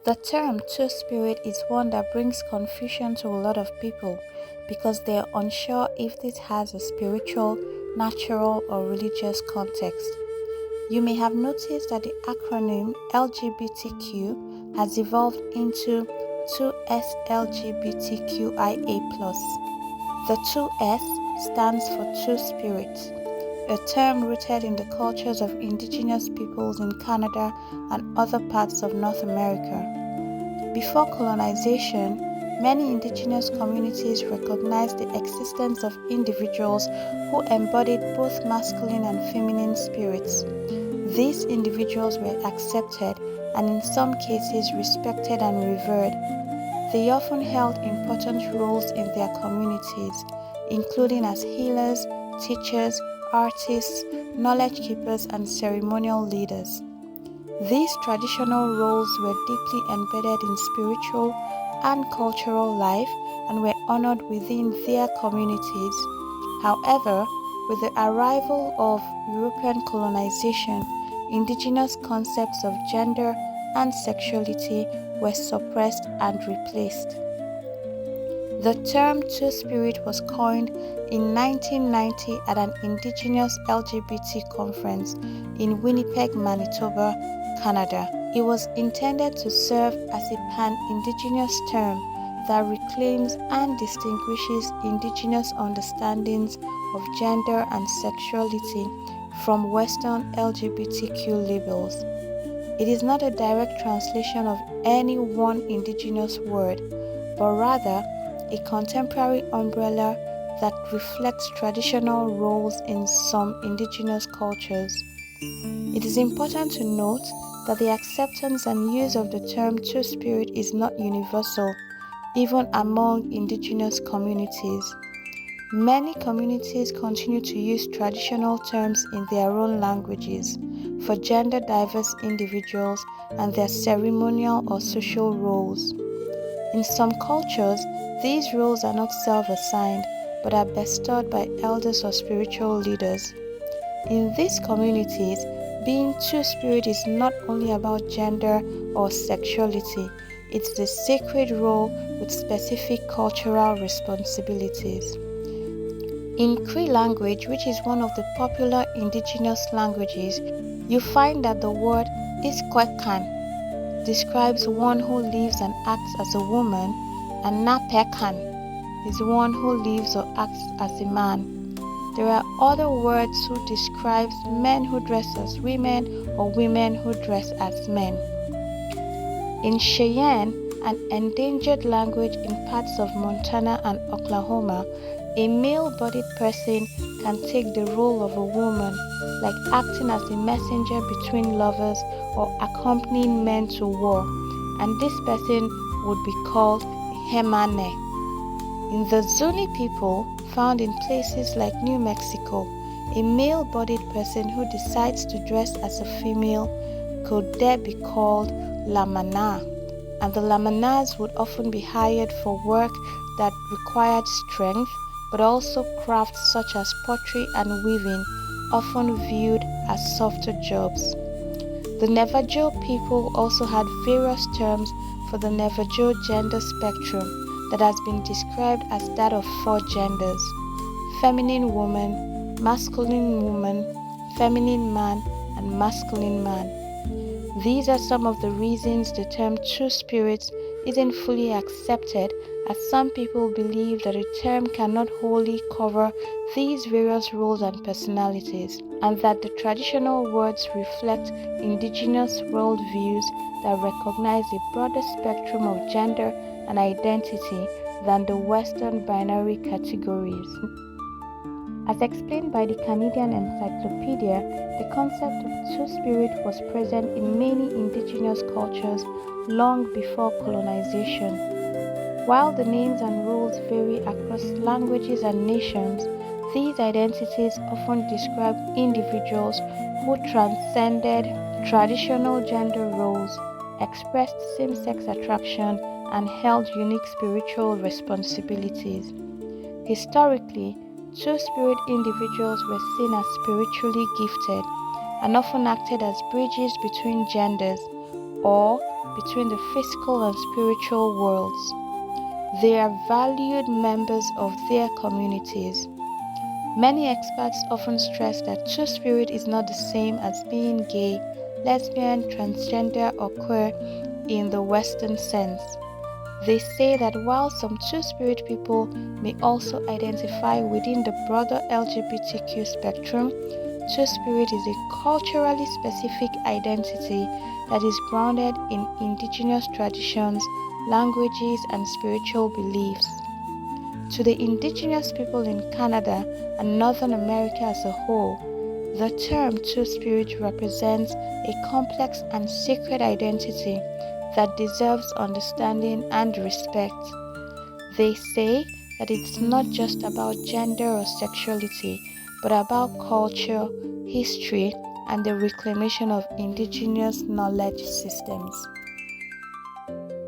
The term two-spirit is one that brings confusion to a lot of people because they are unsure if this has a spiritual, natural, or religious context. You may have noticed that the acronym LGBTQ has evolved into 2SLGBTQIA+. The 2S stands for Two Spirits, a term rooted in the cultures of indigenous peoples in Canada and other parts of North America. Before colonization, many indigenous communities recognized the existence of individuals who embodied both masculine and feminine spirits. These individuals were accepted and in some cases respected and revered. They often held important roles in their communities, including as healers, teachers, artists, knowledge keepers, and ceremonial leaders. These traditional roles were deeply embedded in spiritual and cultural life and were honored within their communities. However, with the arrival of European colonization, indigenous concepts of gender and sexuality were suppressed and replaced. The term Two-Spirit was coined in 1990 at an indigenous LGBT conference in Winnipeg, Manitoba, Canada. It was intended to serve as a pan-indigenous term that reclaims and distinguishes indigenous understandings of gender and sexuality from Western LGBTQ labels. It is not a direct translation of any one indigenous word, but rather a contemporary umbrella that reflects traditional roles in some indigenous cultures. It is important to note that the acceptance and use of the term Two-Spirit is not universal, even among indigenous communities. Many communities continue to use traditional terms in their own languages for gender-diverse individuals and their ceremonial or social roles. In some cultures, these roles are not self-assigned but are bestowed by elders or spiritual leaders. In these communities, being two-spirit is not only about gender or sexuality, it's the sacred role with specific cultural responsibilities. In Cree language, which is one of the popular indigenous languages, you find that the word Iskwekan describes one who lives and acts as a woman, and Napekan is one who lives or acts as a man. There are other words who describes men who dress as women or women who dress as men. In Cheyenne, an endangered language in parts of Montana and Oklahoma, a male-bodied person can take the role of a woman, like acting as a messenger between lovers or accompanying men to war, and this person would be called Hemane. In the Zuni people, found in places like New Mexico, a male-bodied person who decides to dress as a female could there be called Lamana, and the Lamanas would often be hired for work that required strength, but also crafts such as pottery and weaving, often viewed as softer jobs. The Navajo people also had various terms for the Navajo gender spectrum that has been described as that of four genders: feminine woman, masculine woman, feminine man, and masculine man. These are some of the reasons the term Two-Spirits isn't fully accepted, as some people believe that a term cannot wholly cover these various roles and personalities, and that the traditional words reflect indigenous worldviews that recognize a broader spectrum of gender and identity than the Western binary categories. As explained by the Canadian Encyclopedia, the concept of Two-Spirit was present in many indigenous cultures long before colonization. While the names and roles vary across languages and nations, these identities often describe individuals who transcended traditional gender roles, expressed same-sex attraction, and held unique spiritual responsibilities. Historically, Two-Spirit individuals were seen as spiritually gifted and often acted as bridges between genders, or between the physical and spiritual worlds. They are valued members of their communities. Many experts often stress that two-spirit is not the same as being gay, lesbian, transgender, or queer in the Western sense. They say that while some two-spirit people may also identify within the broader LGBTQ spectrum, two-spirit is a culturally specific identity that is grounded in indigenous traditions, languages, and spiritual beliefs. To the indigenous people in Canada and Northern America as a whole, the term two-spirit represents a complex and sacred identity that deserves understanding and respect. They say that it's not just about gender or sexuality, but about culture, history, and the reclamation of indigenous knowledge systems.